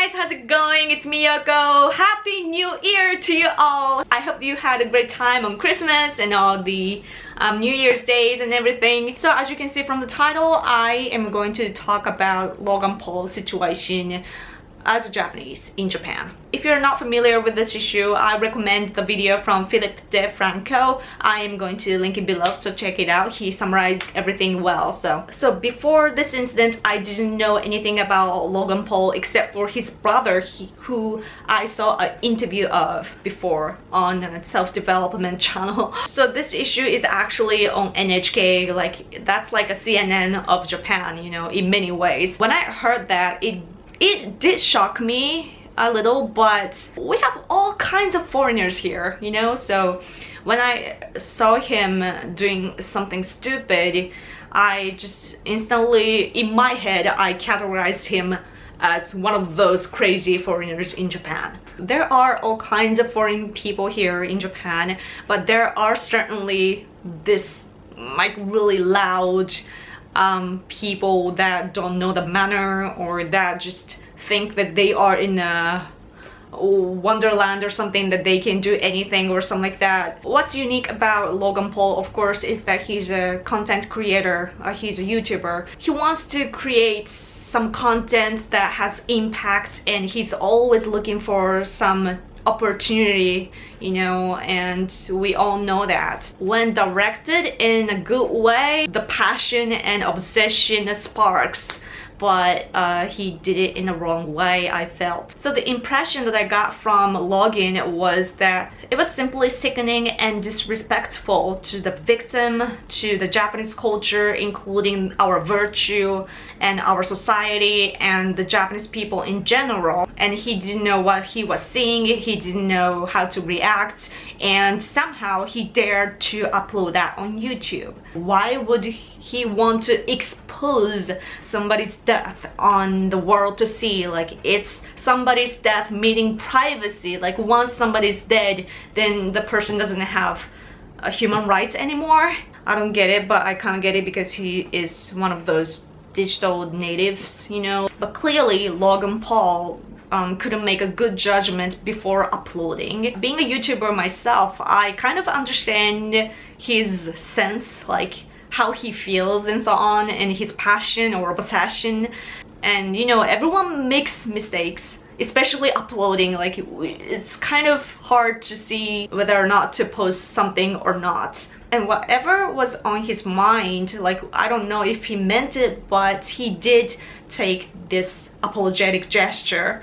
guys, how's it going? It's me, Yoko. Happy New Year to you all. I hope you had a great time on Christmas and all the New Year's days and everything. So as you can see from the title, I am going to talk about Logan Paul's situation as a Japanese in Japan. If you're not familiar with this issue, I recommend the video from Philip DeFranco. I am going to link it below, so check it out. He summarized everything well. So before this incident, I didn't know anything about Logan Paul except for his brother, who I saw an interview of before on a self-development channel. So this issue is actually on NHK, like that's like a CNN of Japan, you know, in many ways. When I heard that, it did shock me a little, but we have all kinds of foreigners here, you know. So when I saw him doing something stupid, I just instantly, in my head, I categorized him as one of those crazy foreigners in Japan. There are all kinds of foreign people here in Japan, but there are certainly this like really loud people that don't know the manner, or that just think that they are in a wonderland or something, that they can do anything or something like that. What's unique about Logan Paul, of course, is that he's a content creator. He's a YouTuber. He wants to create some content that has impact, and he's always looking for some opportunity, you know, and we all know that when directed in a good way, the passion and obsession sparks, but he did it in the wrong way, I felt. So the impression that I got from Logan was that it was simply sickening and disrespectful to the victim, to the Japanese culture, including our virtue and our society and the Japanese people in general. And he didn't know what he was seeing, he didn't know how to react, and somehow he dared to upload that on YouTube. Why would he want to expose somebody's death on the world to see? Like, it's somebody's death, meaning privacy. Like, once somebody's dead, then the person doesn't have human rights anymore. I don't get it, but I kind of get it because he is one of those digital natives, you know. But clearly Logan Paul couldn't make a good judgment before uploading. Being a YouTuber myself, I kind of understand his sense, like how he feels and so on, and his passion or obsession. And you know, everyone makes mistakes, especially uploading. Like, it's kind of hard to see whether or not to post something or not. And whatever was on his mind, like, I don't know if he meant it, but he did take this apologetic gesture,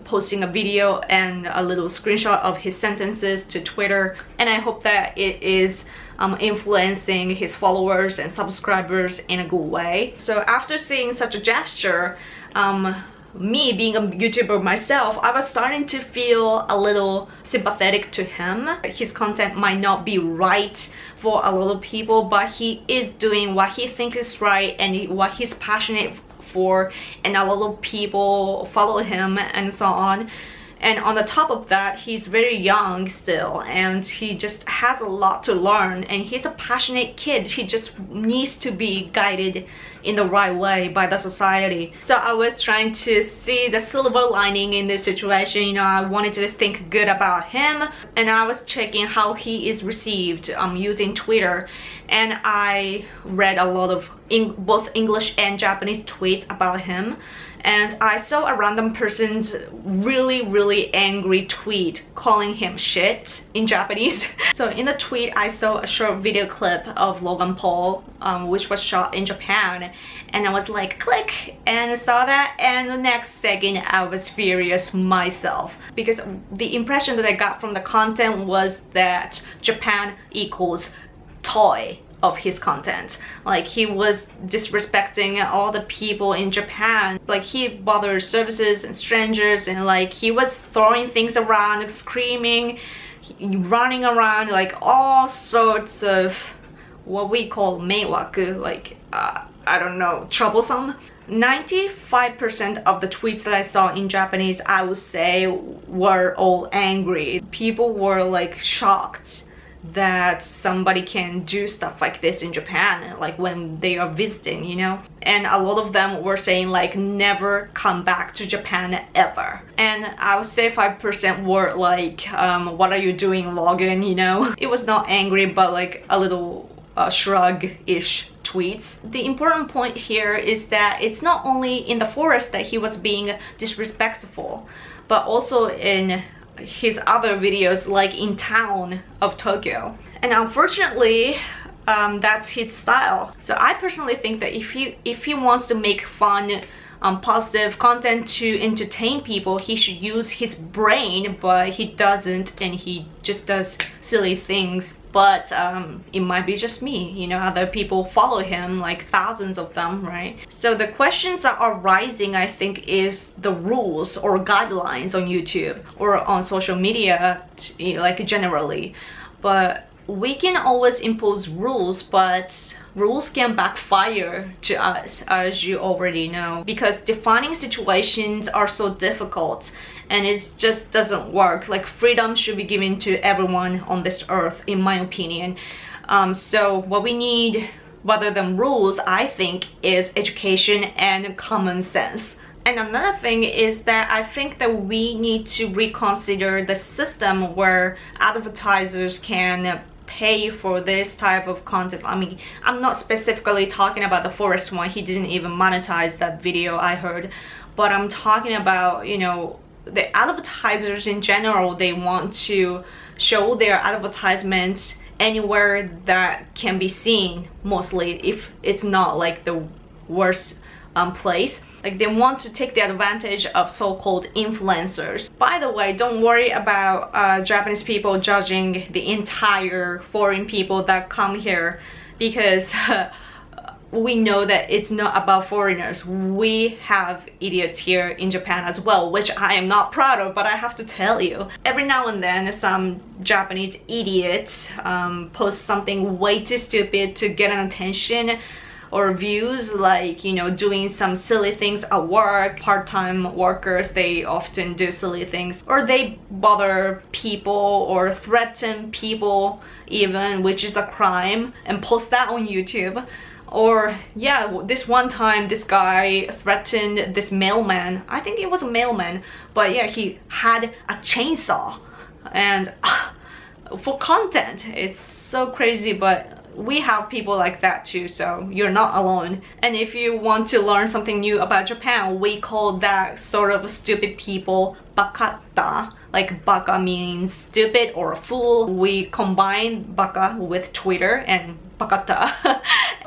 posting a video and a little screenshot of his sentences to Twitter. And I hope that it is influencing his followers and subscribers in a good way. So after seeing such a gesture, me being a YouTuber myself, I was starting to feel a little sympathetic to him. His content might not be right for a lot of people, but he is doing what he thinks is right and what he's passionate for, and a lot of people follow him and so on. And on the top of that, he's very young still, and he just has a lot to learn, and he's a passionate kid. He just needs to be guided in the right way by the society. So I was trying to see the silver lining in this situation, you know. I wanted to think good about him, and I was checking how he is received using Twitter, and I read a lot of both English and Japanese tweets about him. And I saw a random person's really angry tweet calling him shit in Japanese. So in the tweet, I saw a short video clip of Logan Paul, which was shot in Japan, and I was like, click, and I saw that, and the next second I was furious myself, because the impression that I got from the content was that Japan equals toy of his content. Like, he was disrespecting all the people in Japan. Like, he bothered services and strangers, and like, he was throwing things around, screaming, running around, like all sorts of what we call meiwaku, like I don't know, troublesome. 95% of the tweets that I saw in Japanese, I would say, were all angry. People were like shocked that somebody can do stuff like this in Japan, like when they are visiting, you know. And a lot of them were saying like never come back to Japan ever. And I would say 5% were like what are you doing, Logan, you know. It was not angry, but like a little shrug-ish tweets. The important point here is that it's not only in the forest that he was being disrespectful, but also in his other videos, like in town of Tokyo. And unfortunately, that's his style. So I personally think that if he wants to make fun, positive content to entertain people, he should use his brain, but he doesn't, and he just does silly things. But it might be just me, you know, other people follow him, like thousands of them, right? So the questions that are rising, I think, is the rules or guidelines on YouTube or on social media, like generally. But we can always impose rules, but rules can backfire to us, as you already know, because defining situations are so difficult and it just doesn't work. Like, freedom should be given to everyone on this earth, in my opinion. So what we need, rather than rules, I think, is education and common sense. And another thing is that I think that we need to reconsider the system where advertisers can pay for this type of content. I mean, I'm not specifically talking about the forest one. He didn't even monetize that video, I heard. But I'm talking about, you know, the advertisers in general. They want to show their advertisements anywhere that can be seen, mostly, if it's not like the worst place. Like, they want to take the advantage of so-called influencers. By the way, don't worry about Japanese people judging the entire foreign people that come here, because we know that it's not about foreigners. We have idiots here in Japan as well, which I am not proud of, but I have to tell you. Every now and then, some Japanese idiot posts something way too stupid to get an attention or views, like, you know, doing some silly things at work. Part-time workers, they often do silly things, or they bother people or threaten people even, which is a crime, and post that on YouTube. Or yeah, this one time this guy threatened this mailman. I think it was a mailman, but yeah, he had a chainsaw, and for content. It's so crazy, but we have people like that too, so you're not alone. And if you want to learn something new about Japan, we call that sort of stupid people Bakatta. Like, baka means stupid or a fool. We combine baka with Twitter and Bakatta.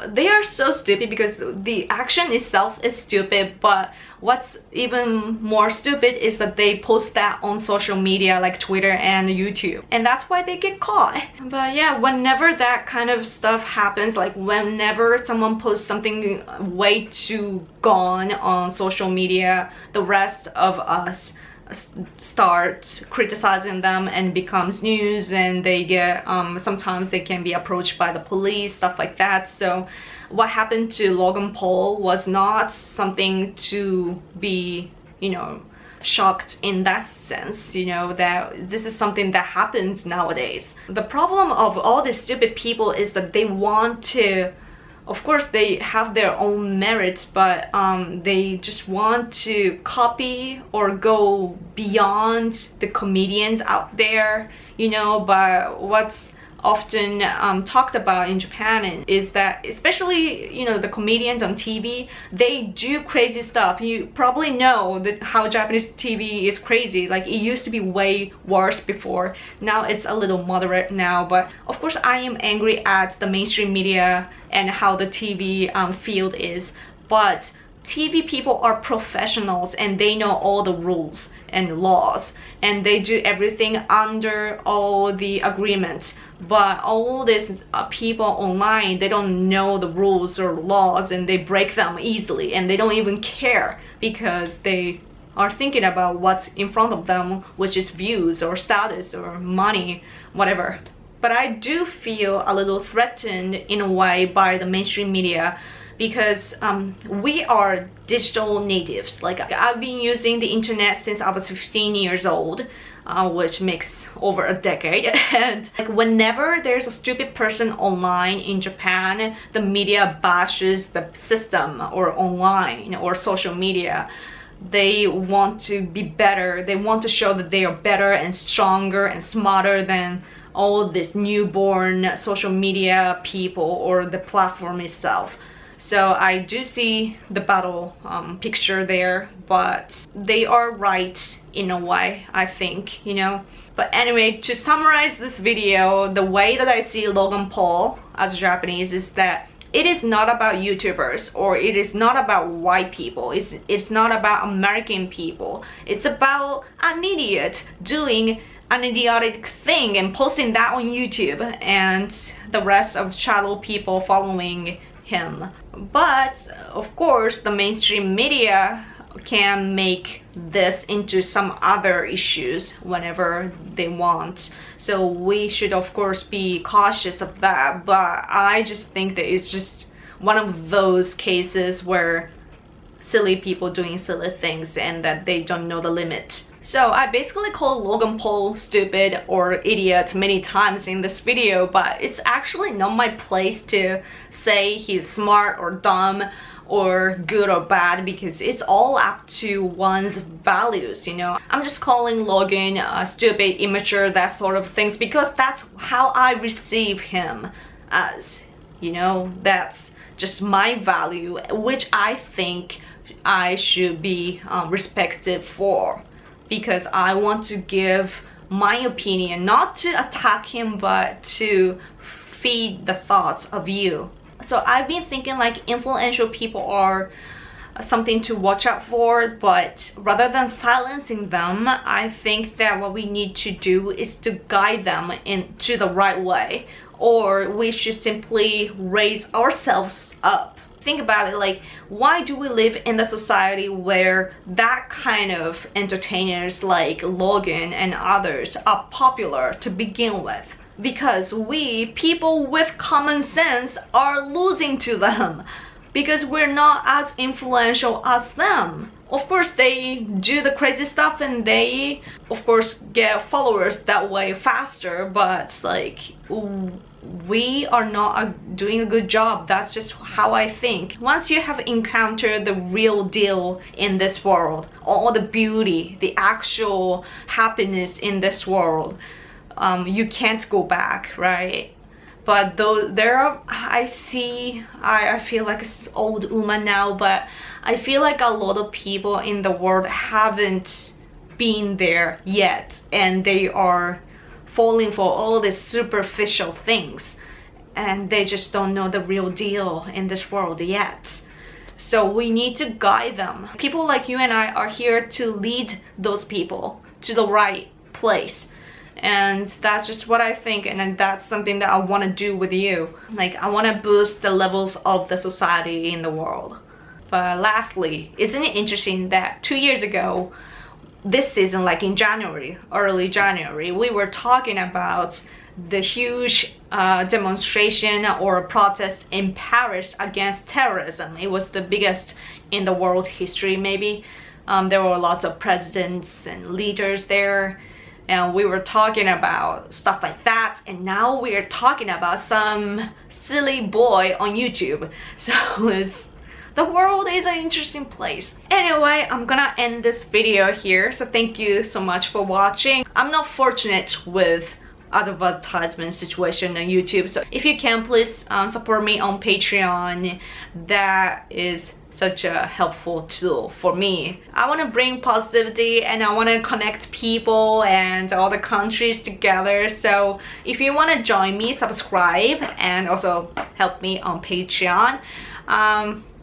They are so stupid because the action itself is stupid, but what's even more stupid is that they post that on social media like Twitter and YouTube, and that's why they get caught. But yeah, whenever that kind of stuff happens, like whenever someone posts something way too gone on social media, the rest of us start criticizing them and becomes news, and they get sometimes they can be approached by the police, stuff like that. So what happened to Logan Paul was not something to be, you know, shocked in that sense, you know, that this is something that happens nowadays. The problem of all these stupid people is that they want to, of course they have their own merits, but they just want to copy or go beyond the comedians out there, you know. But what's often talked about in Japan is that, especially, you know, the comedians on TV, they do crazy stuff. You probably know that how Japanese TV is crazy. Like, it used to be way worse before. Now it's a little moderate now, but of course I am angry at the mainstream media and how the TV field is. But TV people are professionals and they know all the rules and laws, and they do everything under all the agreements. But all these people online, they don't know the rules or laws, and they break them easily, and they don't even care because they are thinking about what's in front of them, which is views or status or money, whatever. But I do feel a little threatened in a way by the mainstream media, because we are digital natives. Like, I've been using the internet since I was 15 years old, which makes over a decade. And like, whenever there's a stupid person online in Japan, the media bashes the system or online or social media. They want to be better. They want to show that they are better and stronger and smarter than all this newborn social media people or the platform itself. So I do see the battle picture there, but they are right in a way, I think, you know. But anyway, to summarize this video, the way that I see Logan Paul as a Japanese is that it is not about YouTubers, or it is not about white people. It's not about American people. It's about an idiot doing an idiotic thing and posting that on YouTube, and the rest of shallow people following him. But of course, the mainstream media can make this into some other issues whenever they want. So we should of course be cautious of that. But I just think that it's just one of those cases where silly people doing silly things and that they don't know the limit. So I basically call Logan Paul stupid or idiot many times in this video, but it's actually not my place to say he's smart or dumb or good or bad, because it's all up to one's values, you know. I'm just calling Logan stupid, immature, that sort of things, because that's how I receive him as, you know. That's just my value, which I think I should be respected for, because I want to give my opinion, not to attack him, but to feed the thoughts of you. So I've been thinking like influential people are something to watch out for, but rather than silencing them, I think that what we need to do is to guide them into the right way, or we should simply raise ourselves up. Think about it, like, why do we live in the society where that kind of entertainers like Logan and others are popular to begin with? Because we, people with common sense, are losing to them, because we're not as influential as them. Of course, they do the crazy stuff and they, of course, get followers that way faster, but like, we are not doing a good job. That's just how I think. Once you have encountered the real deal in this world, all the beauty, the actual happiness in this world, you can't go back, right? But though there are, I feel like an old woman now, but I feel like a lot of people in the world haven't been there yet, and they are falling for all these superficial things, and they just don't know the real deal in this world yet. So we need to guide them. People like you and I are here to lead those people to the right place. And that's just what I think, and that's something that I want to do with you. Like, I want to boost the levels of the society in the world. But lastly, isn't it interesting that 2 years ago, this season, like in January, early January, we were talking about the huge demonstration or protest in Paris against terrorism. It was the biggest in the world history, maybe. There were lots of presidents and leaders there, and we were talking about stuff like that, and now we are talking about some silly boy on YouTube. So the world is an interesting place. Anyway, I'm gonna end this video here, so thank you so much for watching. I'm not fortunate with advertisement situation on YouTube, so if you can, please support me on Patreon. That is such a helpful tool for me. I want to bring positivity, and I want to connect people and all the countries together. So if you want to join me, subscribe and also help me on Patreon.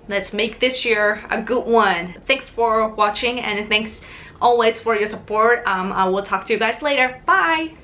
Let's make this year a good one. Thanks for watching, and thanks always for your support. I will talk to you guys later. Bye.